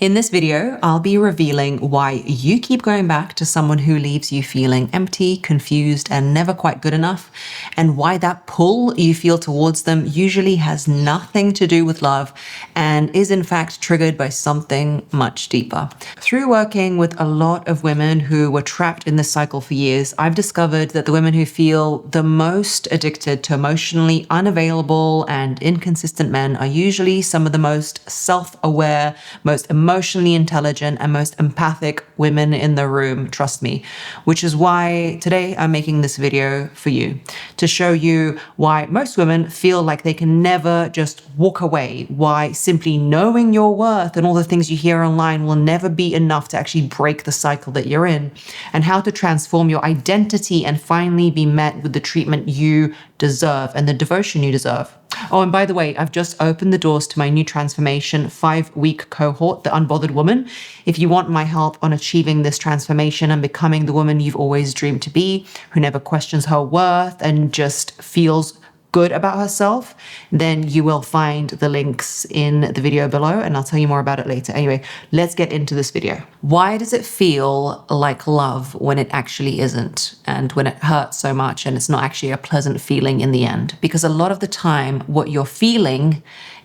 In this video, I'll be revealing why you keep going back to someone who leaves you feeling empty, confused, and never quite good enough, and why that pull you feel towards them usually has nothing to do with love and is in fact triggered by something much deeper. Through working with a lot of women who were trapped in this cycle for years, I've discovered that the women who feel the most addicted to emotionally unavailable and inconsistent men are usually some of the most self-aware, most emotionally intelligent, and most empathic women in the room, trust me. Which is why today I'm making this video for you, to show you why most women feel like they can never just walk away, why simply knowing your worth and all the things you hear online will never be enough to actually break the cycle that you're in, and how to transform your identity and finally be met with the treatment you deserve and the devotion you deserve. Oh, and by the way, I've just opened the doors to my new transformation 5-week cohort, the Unbothered Woman. If you want my help on achieving this transformation and becoming the woman you've always dreamed to be, who never questions her worth and just feels good about herself, then you will find the links in the video below, and I'll tell you more about it later. Anyway, let's get into this video. Why does it feel like love when it actually isn't, and when it hurts so much and it's not actually a pleasant feeling in the end? Because a lot of the time, what you're feeling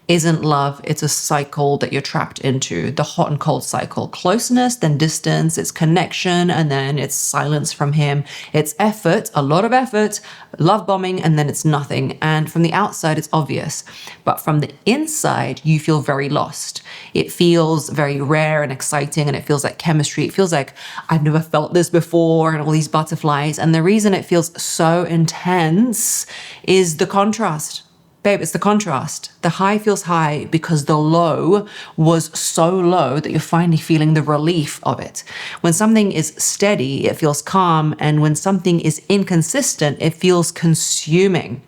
isn't love, it's a cycle that you're trapped into, the hot and cold cycle. Closeness, then distance, it's connection, and then it's silence from him. It's effort, a lot of effort, love bombing, and then it's nothing. And from the outside, it's obvious. But from the inside, you feel very lost. It feels very rare and exciting, and it feels like chemistry. It feels like I've never felt this before, and all these butterflies. And the reason it feels so intense is the contrast. Babe, it's the contrast. The high feels high because the low was so low that you're finally feeling the relief of it. When something is steady, it feels calm. And when something is inconsistent, it feels consuming,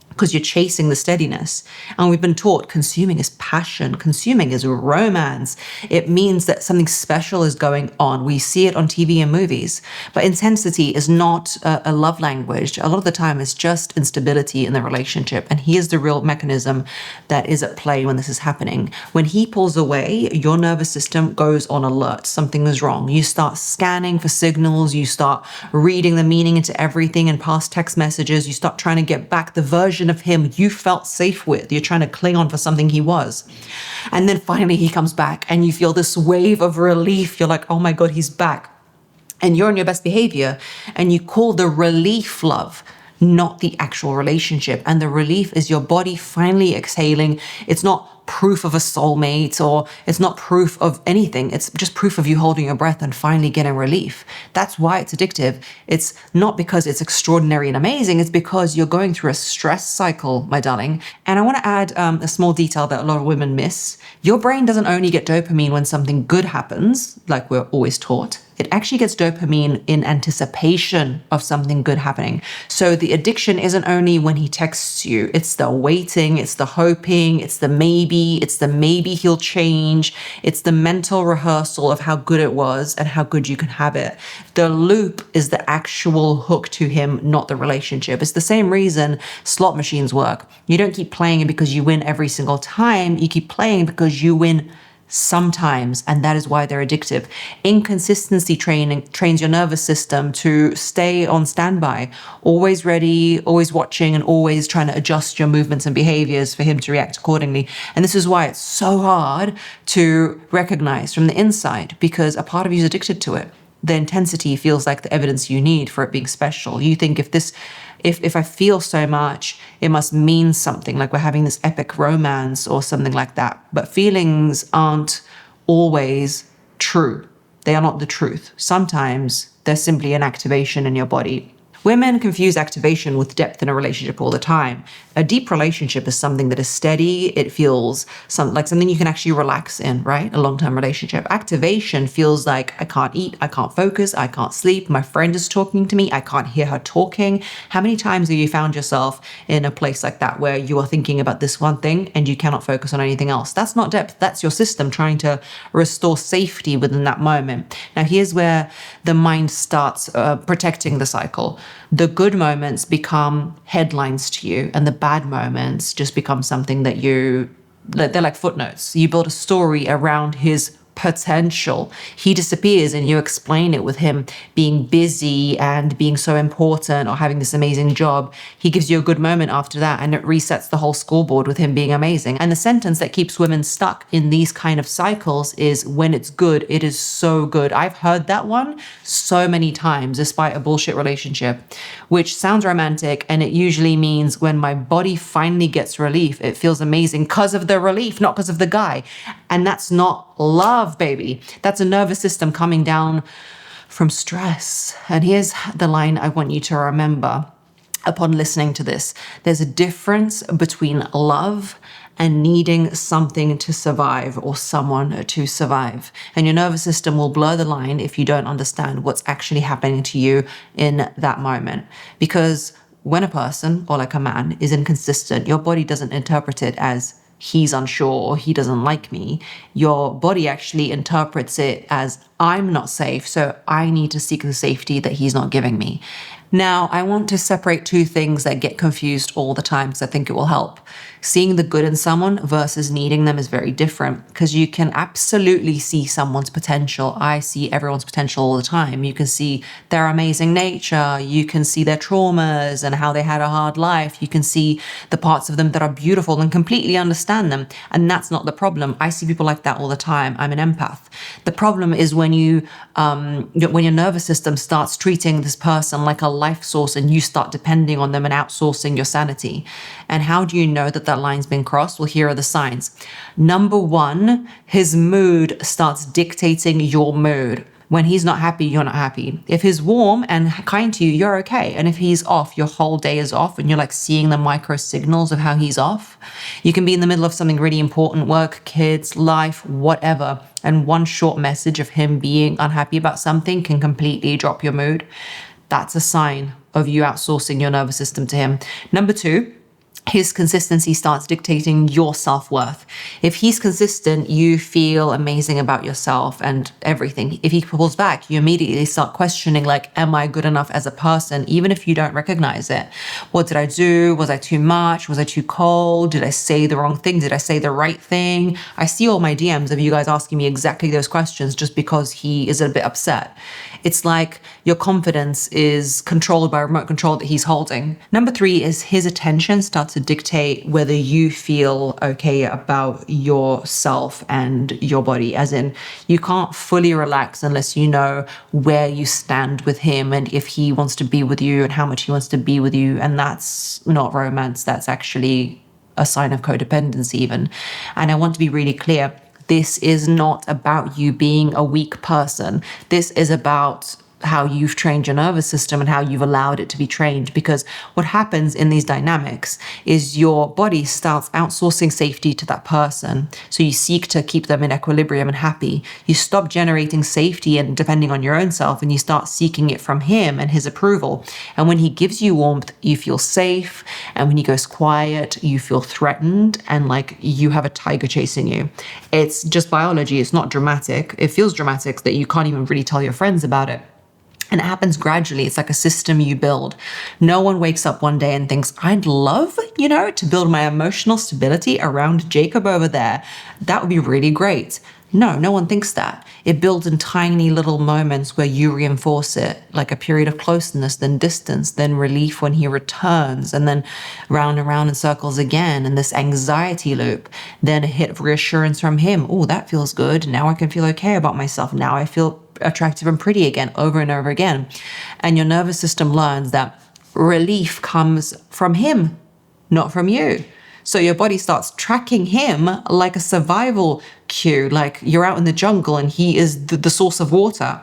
because you're chasing the steadiness. And we've been taught consuming is passion, consuming is romance. It means that something special is going on. We see it on TV and movies. But intensity is not a love language. A lot of the time it's just instability in the relationship. And here's the real mechanism that is at play when this is happening. When he pulls away, your nervous system goes on alert. Something is wrong. You start scanning for signals. You start reading the meaning into everything in past text messages. You start trying to get back the version of him you felt safe with. You're trying to cling on for something he was. And then finally he comes back and you feel this wave of relief. You're like, oh my God, he's back. And you're on your best behavior and you call the relief love, not the actual relationship. And the relief is your body finally exhaling. It's not proof of a soulmate, or it's not proof of anything. It's just proof of you holding your breath and finally getting relief. That's why it's addictive. It's not because it's extraordinary and amazing. It's because you're going through a stress cycle, my darling. And I want to add a small detail that a lot of women miss. Your brain doesn't only get dopamine when something good happens, like we're always taught. It actually gets dopamine in anticipation of something good happening. So the addiction isn't only when he texts you, it's the waiting, it's the hoping, it's the maybe he'll change. It's the mental rehearsal of how good it was and how good you can have it. The loop is the actual hook to him, not the relationship. It's the same reason slot machines work. You don't keep playing it because you win every single time. You keep playing because you win sometimes, and that is why they're addictive. Inconsistency training trains your nervous system to stay on standby, always ready, always watching, and always trying to adjust your movements and behaviors for him to react accordingly. And this is why it's so hard to recognize from the inside, because a part of you is addicted to it. The intensity feels like the evidence you need for it being special. You think if I feel so much, it must mean something, like we're having this epic romance or something like that. But feelings aren't always true. They are not the truth. Sometimes they're simply an activation in your body. Women confuse activation with depth in a relationship all the time. A deep relationship is something that is steady. It feels like something you can actually relax in, right? A long-term relationship. Activation feels like I can't eat, I can't focus, I can't sleep. My friend is talking to me, I can't hear her talking. How many times have you found yourself in a place like that where you are thinking about this one thing and you cannot focus on anything else? That's not depth. That's your system trying to restore safety within that moment. Now, here's where the mind starts protecting the cycle. The good moments become headlines to you, and the bad moments just become something that they're like footnotes. You build a story around his potential. He disappears and you explain it with him being busy and being so important or having this amazing job. He gives you a good moment after that and it resets the whole scoreboard with him being amazing. And the sentence that keeps women stuck in these kind of cycles is, when it's good, it is so good. I've heard that one so many times despite a bullshit relationship, which sounds romantic, and it usually means when my body finally gets relief, it feels amazing because of the relief, not because of the guy. And that's not love, baby. That's a nervous system coming down from stress. And here's the line I want you to remember upon listening to this. There's a difference between love and needing something to survive or someone to survive. And your nervous system will blur the line if you don't understand what's actually happening to you in that moment. Because when a person, or like a man, is inconsistent, your body doesn't interpret it as he's unsure or he doesn't like me. Your body actually interprets it as I'm not safe, so I need to seek the safety that he's not giving me. Now, I want to separate two things that get confused all the time because I think it will help. Seeing the good in someone versus needing them is very different, because you can absolutely see someone's potential. I see everyone's potential all the time. You can see their amazing nature. You can see their traumas and how they had a hard life. You can see the parts of them that are beautiful and completely understand them. And that's not the problem. I see people like that all the time. I'm an empath. The problem is when your nervous system starts treating this person like a life source and you start depending on them and outsourcing your sanity. And how do you know that that line's been crossed? Well, here are the signs. Number one, his mood starts dictating your mood. When he's not happy, you're not happy. If he's warm and kind to you, you're okay. And if he's off, your whole day is off and you're like seeing the micro signals of how he's off. You can be in the middle of something really important, work, kids, life, whatever. And one short message of him being unhappy about something can completely drop your mood. That's a sign of you outsourcing your nervous system to him. Number two, his consistency starts dictating your self-worth. If he's consistent, you feel amazing about yourself and everything. If he pulls back, you immediately start questioning, like, am I good enough as a person? Even if you don't recognize it. What did I do? Was I too much? Was I too cold? Did I say the wrong thing? Did I say the right thing? I see all my DMs of you guys asking me exactly those questions just because he is a bit upset. It's like your confidence is controlled by a remote control that he's holding. Number three is his attention starts to dictate whether you feel okay about yourself and your body. As in, you can't fully relax unless you know where you stand with him and if he wants to be with you and how much he wants to be with you. And that's not romance. That's actually a sign of codependency even. And I want to be really clear. This is not about you being a weak person. This is about how you've trained your nervous system and how you've allowed it to be trained. Because what happens in these dynamics is your body starts outsourcing safety to that person. So you seek to keep them in equilibrium and happy. You stop generating safety and depending on your own self, and you start seeking it from him and his approval. And when he gives you warmth, you feel safe. And when he goes quiet, you feel threatened and like you have a tiger chasing you. It's just biology. It's not dramatic. It feels dramatic that you can't even really tell your friends about it. And it happens gradually. It's like a system you build. No one wakes up one day and thinks, I'd love, to build my emotional stability around Jacob over there. That would be really great. No one thinks that. It builds in tiny little moments where you reinforce it, like a period of closeness, then distance, then relief when he returns, and then round and round in circles again, and this anxiety loop, then a hit of reassurance from him. Oh, that feels good. Now I can feel okay about myself. Now I feel attractive and pretty again, over and over again. And your nervous system learns that relief comes from him, not from you. So your body starts tracking him like a survival cue, like you're out in the jungle and he is the source of water.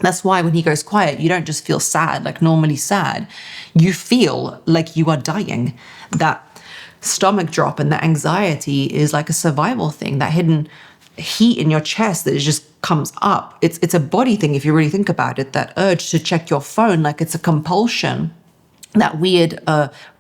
That's why when he goes quiet, you don't just feel sad, like normally sad. You feel like you are dying. That stomach drop and the anxiety is like a survival thing, that hidden heat in your chest that just comes up. It's a body thing if you really think about it, that urge to check your phone like it's a compulsion. That weird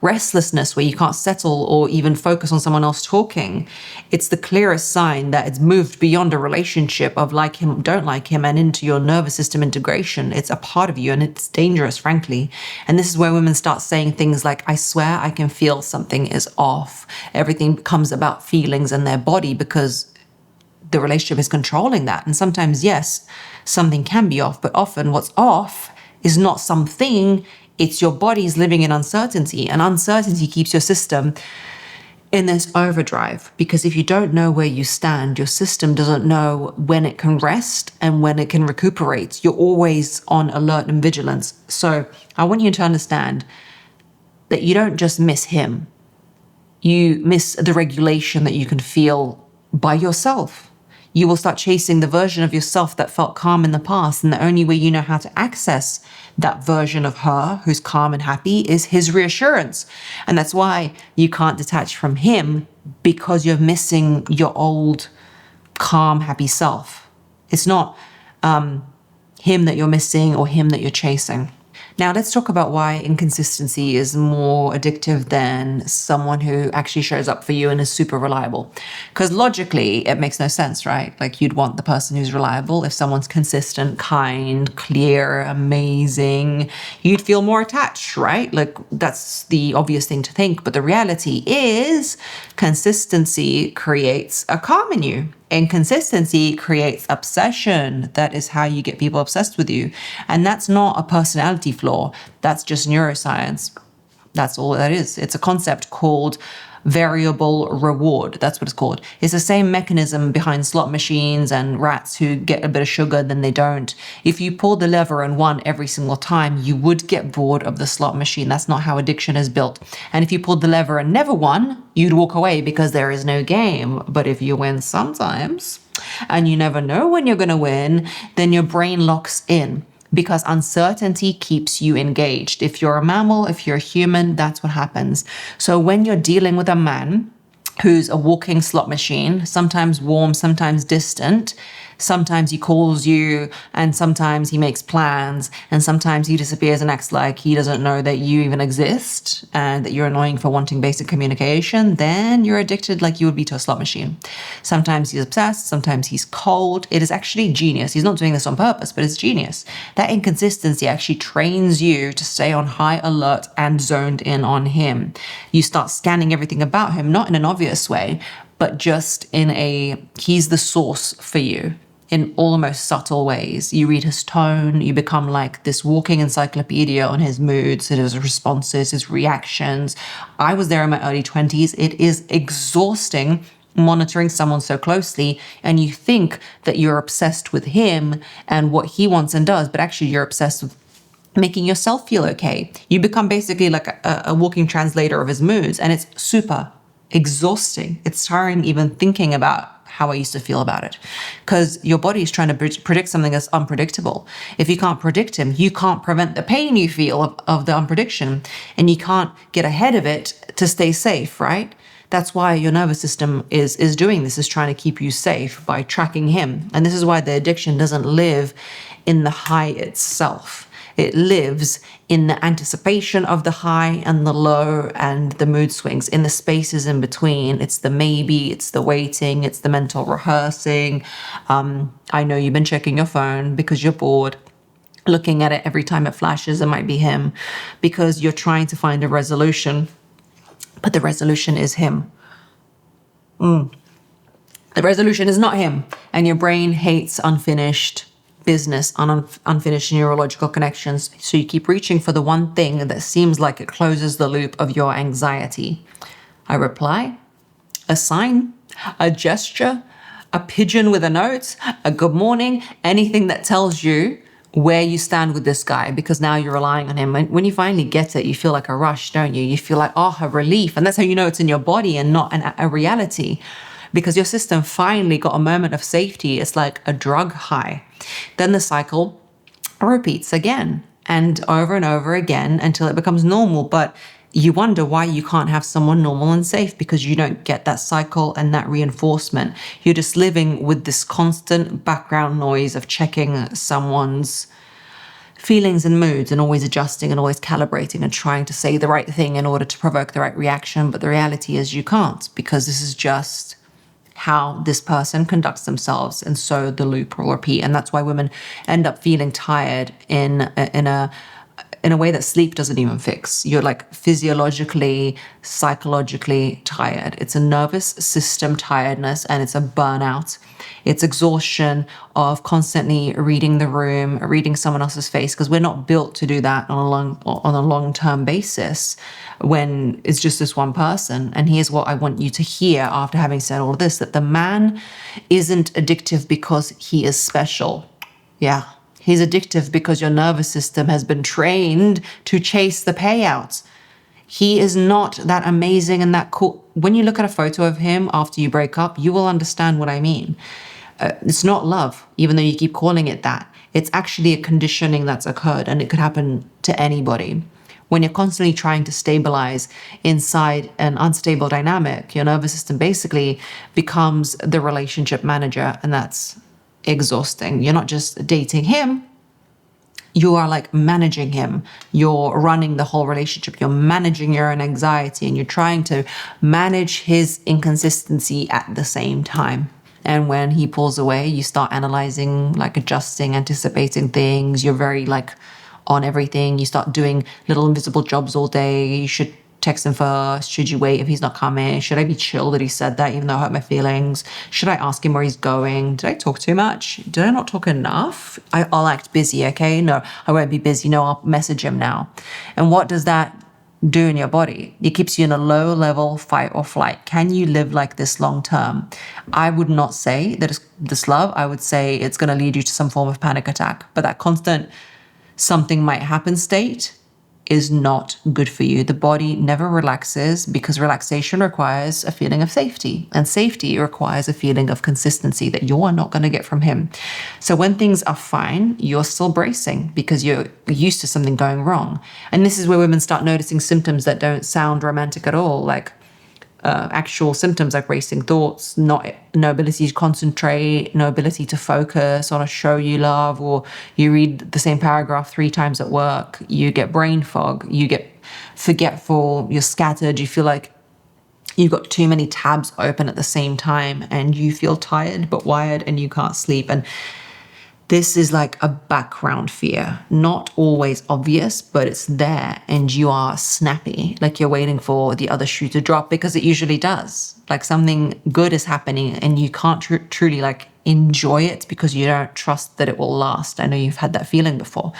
restlessness where you can't settle or even focus on someone else talking. It's the clearest sign that it's moved beyond a relationship of like him, don't like him, and into your nervous system integration. It's a part of you and it's dangerous, frankly. And this is where women start saying things like, I swear I can feel something is off. Everything becomes about feelings and their body because the relationship is controlling that. And sometimes, yes, something can be off, but often what's off is not something, it's your body's living in uncertainty. And uncertainty keeps your system in this overdrive, because if you don't know where you stand, your system doesn't know when it can rest and when it can recuperate. You're always on alert and vigilance. So I want you to understand that you don't just miss him. You miss the regulation that you can feel by yourself. You will start chasing the version of yourself that felt calm in the past. And the only way you know how to access that version of her who's calm and happy is his reassurance. And that's why you can't detach from him, because you're missing your old calm, happy self. It's not him that you're missing or him that you're chasing. Now, let's talk about why inconsistency is more addictive than someone who actually shows up for you and is super reliable. Because logically, it makes no sense, right? Like, you'd want the person who's reliable. If someone's consistent, kind, clear, amazing, you'd feel more attached, right? Like, that's the obvious thing to think. But the reality is, consistency creates a calm in you. Inconsistency creates obsession. That is how you get people obsessed with you. And that's not a personality flaw. That's just neuroscience. That's all that is. It's a concept called variable reward. That's what it's called. It's the same mechanism behind slot machines and rats who get a bit of sugar, then they don't. If you pulled the lever and won every single time, you would get bored of the slot machine. That's not how addiction is built. And if you pulled the lever and never won, you'd walk away because there is no game. But if you win sometimes, and you never know when you're going to win, then your brain locks in. Because uncertainty keeps you engaged. If you're a mammal, if you're a human, that's what happens. So when you're dealing with a man who's a walking slot machine, sometimes warm, sometimes distant, sometimes he calls you and sometimes he makes plans and sometimes he disappears and acts like he doesn't know that you even exist and that you're annoying for wanting basic communication, then you're addicted like you would be to a slot machine. Sometimes he's obsessed, sometimes he's cold. It is actually genius. He's not doing this on purpose, but it's genius. That inconsistency actually trains you to stay on high alert and zoned in on him. You start scanning everything about him, not in an obvious way, but just in he's the source for you. In almost subtle ways. You read his tone, you become like this walking encyclopedia on his moods, his responses, his reactions. I was there in my early 20s. It is exhausting monitoring someone so closely, and you think that you're obsessed with him and what he wants and does, but actually you're obsessed with making yourself feel okay. You become basically like a walking translator of his moods, and it's super exhausting. It's tiring even thinking about how I used to feel about it, because your body is trying to predict something that's unpredictable. If you can't predict him, you can't prevent the pain you feel of the unprediction, and you can't get ahead of it to stay safe, right? That's why your nervous system is doing this, is trying to keep you safe by tracking him. And this is why the addiction doesn't live in the high itself. It lives in the anticipation of the high and the low and the mood swings, in the spaces in between. It's the maybe, it's the waiting, it's the mental rehearsing. I know you've been checking your phone because you're bored, looking at it every time it flashes, it might be him, because you're trying to find a resolution, but the resolution is him. The resolution is not him, and your brain hates unfinished business, unfinished neurological connections. So you keep reaching for the one thing that seems like it closes the loop of your anxiety. A reply, a sign, a gesture, a pigeon with a note, a good morning, anything that tells you where you stand with this guy, because now you're relying on him. And when you finally get it, you feel like a rush, don't you? You feel like, oh, a relief. And that's how you know it's in your body and not a reality, because your system finally got a moment of safety. It's like a drug high. Then the cycle repeats again and over again until it becomes normal. But you wonder why you can't have someone normal and safe, because you don't get that cycle and that reinforcement. You're just living with this constant background noise of checking someone's feelings and moods and always adjusting and always calibrating and trying to say the right thing in order to provoke the right reaction. But the reality is you can't, because this is just how this person conducts themselves, and so the loop will repeat. And that's why women end up feeling tired in a in a way that sleep doesn't even fix. You're like physiologically, psychologically tired. It's a nervous system tiredness, and it's a burnout. It's exhaustion of constantly reading the room, reading someone else's face, because we're not built to do that on a long-term basis when it's just this one person. And here's what I want you to hear after having said all of this, that the man isn't addictive because he is special. Yeah. He's addictive because your nervous system has been trained to chase the payouts. He is not that amazing and that cool. When you look at a photo of him after you break up, you will understand what I mean. It's not love, even though you keep calling it that. It's actually a conditioning that's occurred, and it could happen to anybody. When you're constantly trying to stabilize inside an unstable dynamic, your nervous system basically becomes the relationship manager, and that's exhausting. You're not just dating him, you are like managing him. You're running the whole relationship. You're managing your own anxiety, and you're trying to manage his inconsistency at the same time. And when he pulls away, you start analyzing, like adjusting, anticipating things. You're very like on everything. You start doing little invisible jobs all day. You should text him first. Should you wait if he's not coming? Should I be chill that he said that even though I hurt my feelings? Should I ask him where he's going? Did I talk too much? Did I not talk enough? I'll act busy, okay? No, I won't be busy. No, I'll message him now. And what does that do in your body? It keeps you in a low level fight or flight. Can you live like this long term? I would not say that it's this love. I would say it's going to lead you to some form of panic attack. But that constant something might happen state is not good for you. The body never relaxes because relaxation requires a feeling of safety, and safety requires a feeling of consistency that you are not going to get from him. So when things are fine, you're still bracing because you're used to something going wrong. And this is where women start noticing symptoms that don't sound romantic at all, like actual symptoms like racing thoughts, no ability to concentrate, no ability to focus on a show you love, or you read the same paragraph 3 times at work, you get brain fog, you get forgetful, you're scattered, you feel like you've got too many tabs open at the same time, and you feel tired but wired and you can't sleep. And this is like a background fear, not always obvious, but it's there, and you are snappy, like you're waiting for the other shoe to drop, because it usually does. Like something good is happening and you can't truly like enjoy it because you don't trust that it will last. I know you've had that feeling before.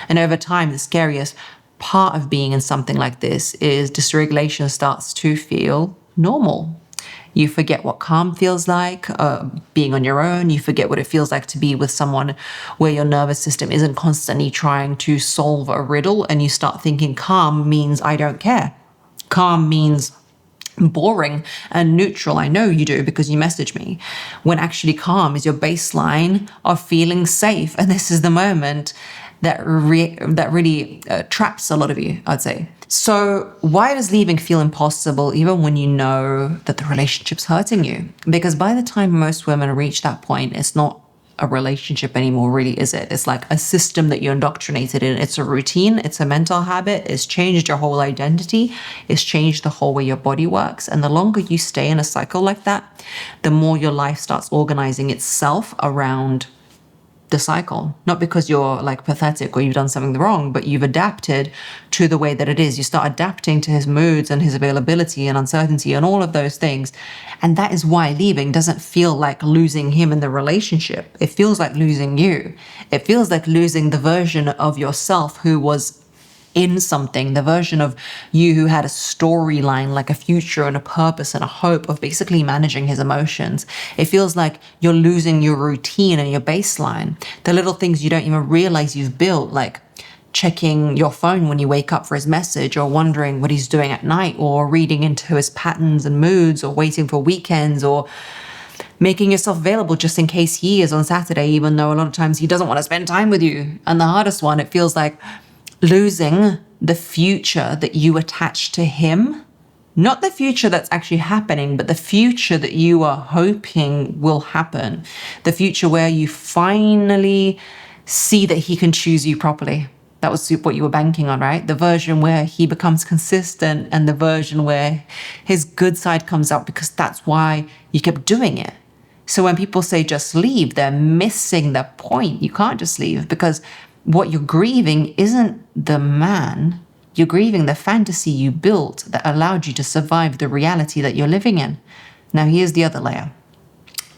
And over time, the scariest part of being in something like this is dysregulation starts to feel normal. You forget what calm feels like, being on your own. You forget what it feels like to be with someone where your nervous system isn't constantly trying to solve a riddle, and you start thinking calm means I don't care. Calm means boring and neutral. I know you do because you message me. When actually calm is your baseline of feeling safe. And this is the moment that really traps a lot of you, I'd say. So why does leaving feel impossible even when you know that the relationship's hurting you? Because by the time most women reach that point, it's not a relationship anymore, really, is it? It's like a system that you're indoctrinated in. It's a routine. It's a mental habit. It's changed your whole identity. It's changed the whole way your body works. And the longer you stay in a cycle like that, the more your life starts organizing itself around the cycle. Not because you're like pathetic or you've done something wrong, but you've adapted to the way that it is. You start adapting to his moods and his availability and uncertainty and all of those things. And that is why leaving doesn't feel like losing him in the relationship. It feels like losing you. It feels like losing the version of yourself who was in something, the version of you who had a storyline, like a future and a purpose and a hope of basically managing his emotions. It feels like you're losing your routine and your baseline, the little things you don't even realize you've built, like checking your phone when you wake up for his message, or wondering what he's doing at night, or reading into his patterns and moods, or waiting for weekends, or making yourself available just in case he is on Saturday, even though a lot of times he doesn't want to spend time with you. And the hardest one, it feels like losing the future that you attach to him. Not the future that's actually happening, but the future that you are hoping will happen. The future where you finally see that he can choose you properly. That was what you were banking on, right? The version where he becomes consistent, and the version where his good side comes out, because that's why you kept doing it. So when people say just leave, they're missing the point. You can't just leave, because what you're grieving isn't the man. You're grieving the fantasy you built that allowed you to survive the reality that you're living in. Now, here's the other layer.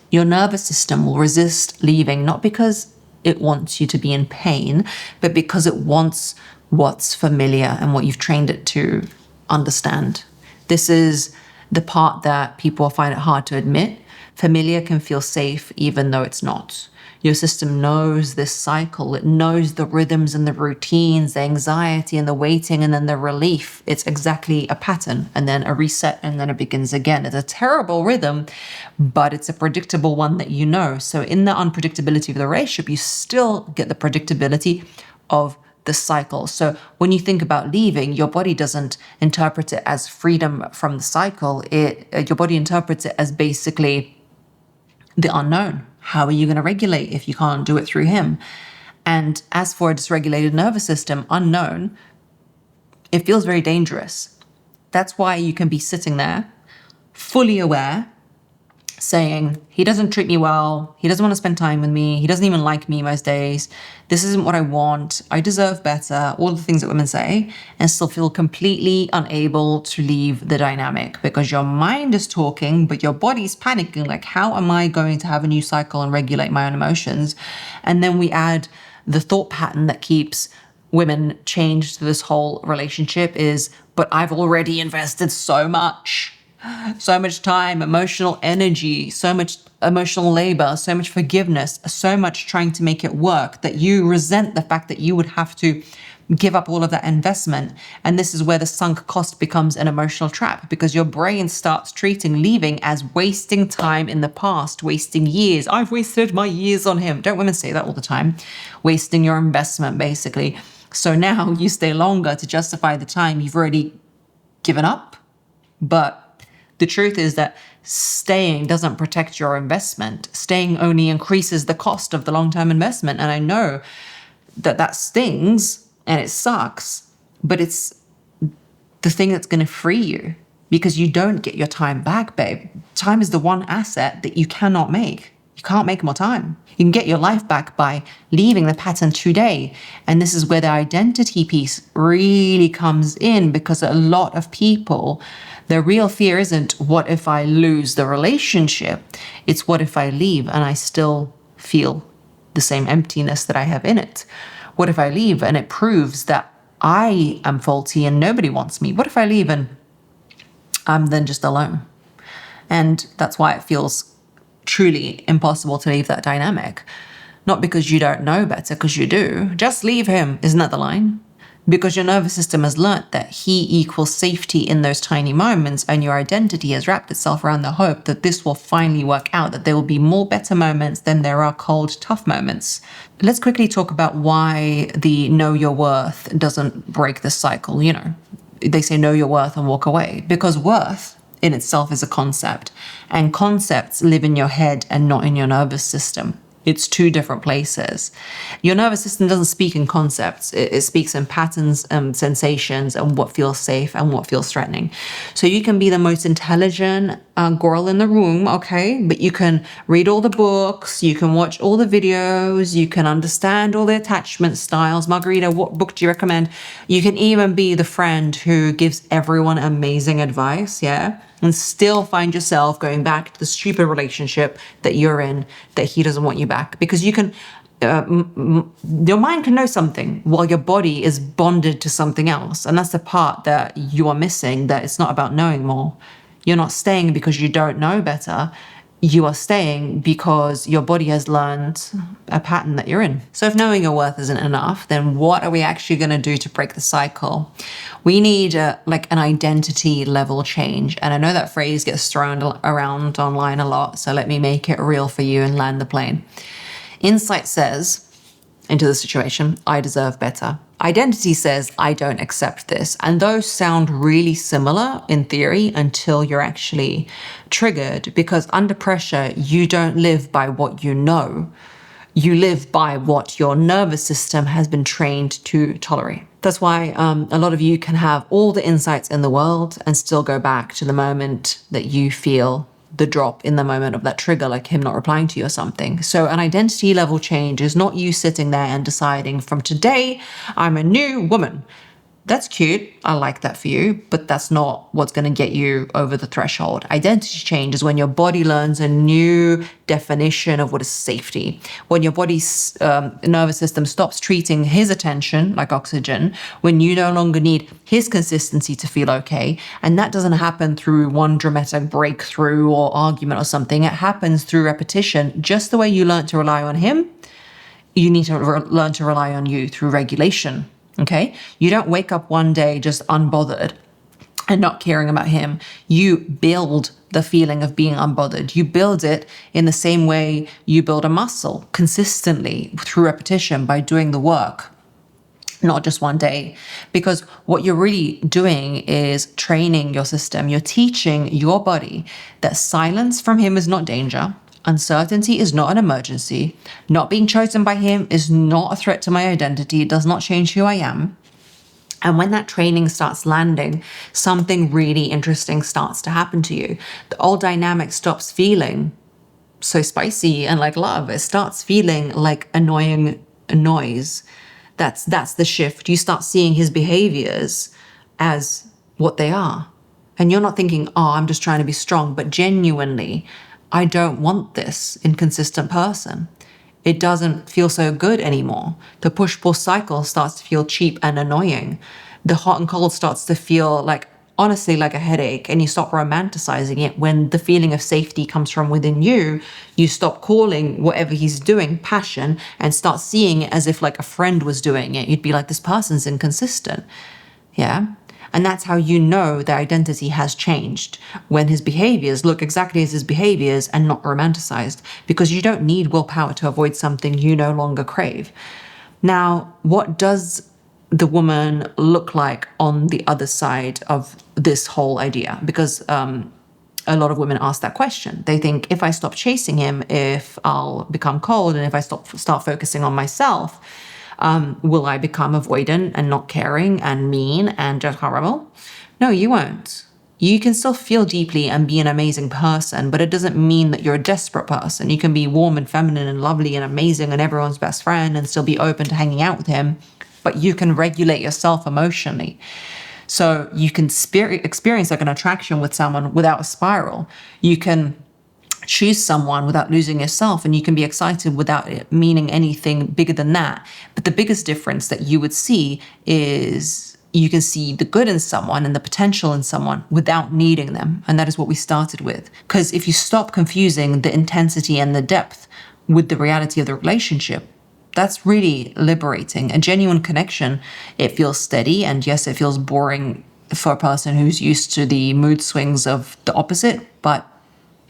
Your nervous system will resist leaving, not because it wants you to be in pain, but because it wants what's familiar and what you've trained it to understand. This is the part that people find it hard to admit. Familiar can feel safe even though it's not. Your system knows this cycle. It knows the rhythms and the routines, the anxiety and the waiting, and then the relief. It's exactly a pattern, and then a reset, and then it begins again. It's a terrible rhythm, but it's a predictable one that you know. So in the unpredictability of the relationship, you still get the predictability of the cycle. So when you think about leaving, your body doesn't interpret it as freedom from the cycle. Your body interprets it as basically the unknown. How are you going to regulate if you can't do it through him? And as for a dysregulated nervous system, unknown, it feels very dangerous. That's why you can be sitting there, fully aware, saying, he doesn't treat me well, he doesn't want to spend time with me, he doesn't even like me most days, this isn't what I want, I deserve better, all the things that women say, and still feel completely unable to leave the dynamic because your mind is talking, but your body's panicking, like, how am I going to have a new cycle and regulate my own emotions? And then we add the thought pattern that keeps women chained to this whole relationship is, but I've already invested so much time, emotional energy, so much emotional labor, so much forgiveness, so much trying to make it work that you resent the fact that you would have to give up all of that investment. And this is where the sunk cost becomes an emotional trap because your brain starts treating leaving as wasting time in the past, wasting years. I've wasted my years on him. Don't women say that all the time? Wasting your investment, basically. So now you stay longer to justify the time you've already given up. But the truth is that staying doesn't protect your investment. Staying only increases the cost of the long-term investment. And I know that that stings and it sucks, but it's the thing that's going to free you because you don't get your time back, babe. Time is the one asset that you cannot make. You can't make more time. You can get your life back by leaving the pattern today. And this is where the identity piece really comes in because a lot of people, their real fear isn't what if I lose the relationship? It's what if I leave and I still feel the same emptiness that I have in it? What if I leave and it proves that I am faulty and nobody wants me? What if I leave and I'm then just alone? And that's why it feels truly impossible to leave that dynamic. Not because you don't know better, because you do. Just leave him, isn't that the line? Because your nervous system has learnt that he equals safety in those tiny moments, and your identity has wrapped itself around the hope that this will finally work out, that there will be more better moments than there are cold, tough moments. Let's quickly talk about why the know your worth doesn't break the cycle. You know, they say know your worth and walk away, because worth in itself is a concept, and concepts live in your head and not in your nervous system. It's two different places. Your nervous system doesn't speak in concepts. It speaks in patterns and sensations and what feels safe and what feels threatening. So you can be the most intelligent girl in the room, okay? But you can read all the books, you can watch all the videos, you can understand all the attachment styles. Margarita, what book do you recommend? You can even be the friend who gives everyone amazing advice, yeah? And still find yourself going back to the stupid relationship that you're in, that he doesn't want you back. Because you can, your mind can know something while your body is bonded to something else. And that's the part that you are missing, that it's not about knowing more. You're not staying because you don't know better. You are staying because your body has learned a pattern that you're in. So if knowing your worth isn't enough, then what are we actually going to do to break the cycle? We need like an identity level change. And I know that phrase gets thrown around online a lot, so let me make it real for you and land the plane. Insight says, into the situation, I deserve better. Identity says, I don't accept this. And those sound really similar in theory until you're actually triggered, because under pressure, you don't live by what you know. You live by what your nervous system has been trained to tolerate. That's why a lot of you can have all the insights in the world and still go back to the moment that you feel the drop in the moment of that trigger, like him not replying to you or something. So an identity level change is not you sitting there and deciding, from today, I'm a new woman. That's cute. I like that for you, but that's not what's going to get you over the threshold. Identity change is when your body learns a new definition of what is safety. When your body's nervous system stops treating his attention like oxygen, when you no longer need his consistency to feel okay. And that doesn't happen through one dramatic breakthrough or argument or something. It happens through repetition. Just the way you learn to rely on him, you need to learn to rely on you through regulation. Okay? You don't wake up one day just unbothered and not caring about him. You build the feeling of being unbothered. You build it in the same way you build a muscle, consistently through repetition, by doing the work, not just one day. Because what you're really doing is training your system. You're teaching your body that silence from him is not danger. Uncertainty is not an emergency. Not being chosen by him is not a threat to my identity. It does not change who I am. And when that training starts landing, something really interesting starts to happen to you. The old dynamic stops feeling so spicy and like love. It starts feeling like annoying noise. That's the shift. You start seeing his behaviors as what they are. And you're not thinking, oh, I'm just trying to be strong, but genuinely, I don't want this inconsistent person. It doesn't feel so good anymore. The push-pull cycle starts to feel cheap and annoying. The hot and cold starts to feel like, honestly, like a headache, and you stop romanticizing it. When the feeling of safety comes from within you, you stop calling whatever he's doing passion and start seeing it as if like a friend was doing it. You'd be like, this person's inconsistent. Yeah. And that's how you know their identity has changed, when his behaviors look exactly as his behaviors and not romanticized, because you don't need willpower to avoid something you no longer crave. Now, what does the woman look like on the other side of this whole idea? Because a lot of women ask that question. They think, if I stop chasing him, if I'll become cold, and if I start focusing on myself, will I become avoidant and not caring and mean and just horrible? No, you won't. You can still feel deeply and be an amazing person, but it doesn't mean that you're a desperate person. You can be warm and feminine and lovely and amazing and everyone's best friend and still be open to hanging out with him, but you can regulate yourself emotionally. So you can experience like an attraction with someone without a spiral. You can choose someone without losing yourself, and you can be excited without it meaning anything bigger than that. But the biggest difference that you would see is you can see the good in someone and the potential in someone without needing them. And that is what we started with. Because if you stop confusing the intensity and the depth with the reality of the relationship, that's really liberating. A genuine connection, it feels steady, and yes, it feels boring for a person who's used to the mood swings of the opposite, but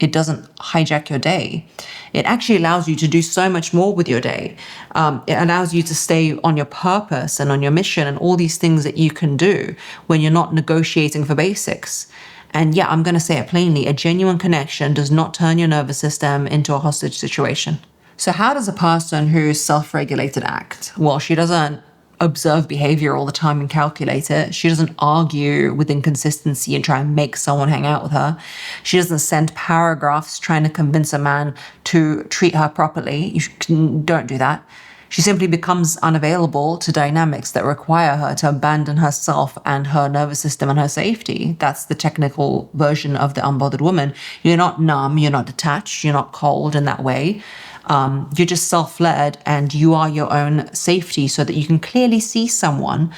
it doesn't hijack your day. It actually allows you to do so much more with your day. It allows you to stay on your purpose and on your mission and all these things that you can do when you're not negotiating for basics. And yeah, I'm going to say it plainly, a genuine connection does not turn your nervous system into a hostage situation. So how does a person who's self-regulated act? Well, she doesn't observe behavior all the time and calculate it. She doesn't argue with inconsistency and try and make someone hang out with her. She doesn't send paragraphs trying to convince a man to treat her properly. Don't do that. She simply becomes unavailable to dynamics that require her to abandon herself and her nervous system and her safety. That's the technical version of the unbothered woman. You're not numb, you're not detached, you're not cold in that way. You're just self-led, and you are your own safety, so that you can clearly see someone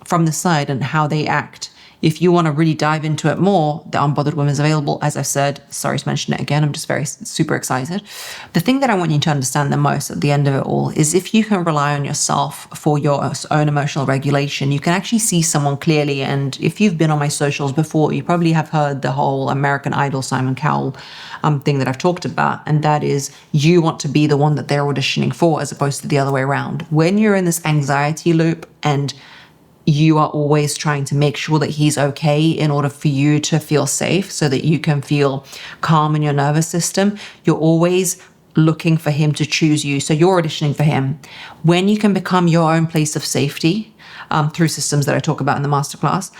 from the side and how they act. If you want to really dive into it more, the Unbothered Woman is available. As I've said, sorry to mention it again, I'm just super excited. The thing that I want you to understand the most at the end of it all is, if you can rely on yourself for your own emotional regulation, you can actually see someone clearly. And if you've been on my socials before, you probably have heard the whole American Idol Simon Cowell thing that I've talked about. And that is, you want to be the one that they're auditioning for, as opposed to the other way around. When you're in this anxiety loop and you are always trying to make sure that he's okay in order for you to feel safe, so that you can feel calm in your nervous system, you're always looking for him to choose you. So you're auditioning for him. When you can become your own place of safety through systems that I talk about in the masterclass,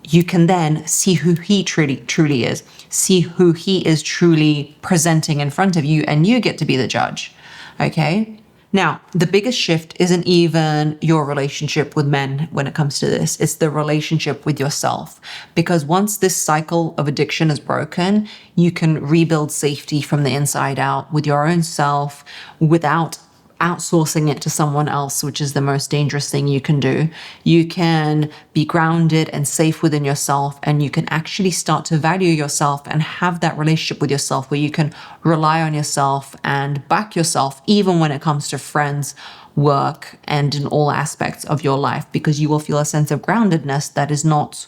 you can then see who he truly is, see who he is truly presenting in front of you, and you get to be the judge. Okay? Now, the biggest shift isn't even your relationship with men when it comes to this. It's the relationship with yourself. Because once this cycle of addiction is broken, you can rebuild safety from the inside out with your own self without outsourcing it to someone else, which is the most dangerous thing you can do. You can be grounded and safe within yourself, and you can actually start to value yourself and have that relationship with yourself where you can rely on yourself and back yourself, even when it comes to friends, work, and in all aspects of your life, because you will feel a sense of groundedness that is not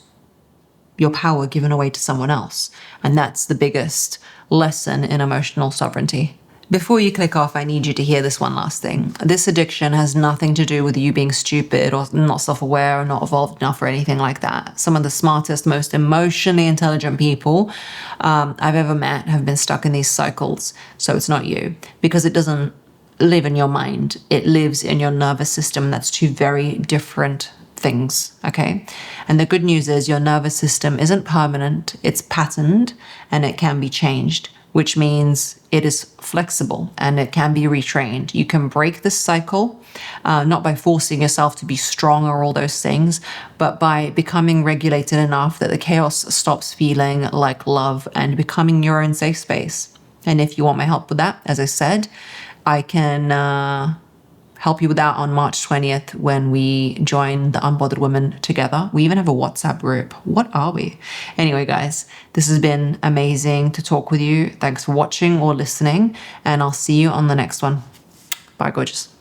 your power given away to someone else. And that's the biggest lesson in emotional sovereignty. Before you click off, I need you to hear this one last thing. This addiction has nothing to do with you being stupid or not self-aware or not evolved enough or anything like that. Some of the smartest, most emotionally intelligent people I've ever met have been stuck in these cycles. So it's not you, because it doesn't live in your mind. It lives in your nervous system. That's two very different things, okay? And the good news is your nervous system isn't permanent, it's patterned, and it can be changed, which means it is flexible and it can be retrained. You can break this cycle, not by forcing yourself to be strong or all those things, but by becoming regulated enough that the chaos stops feeling like love and becoming your own safe space. And if you want my help with that, as I said, I can help you with that on March 20th when we join the Unbothered Women together. We even have a WhatsApp group. What are we? Anyway, guys, this has been amazing to talk with you. Thanks for watching or listening, and I'll see you on the next one. Bye, gorgeous.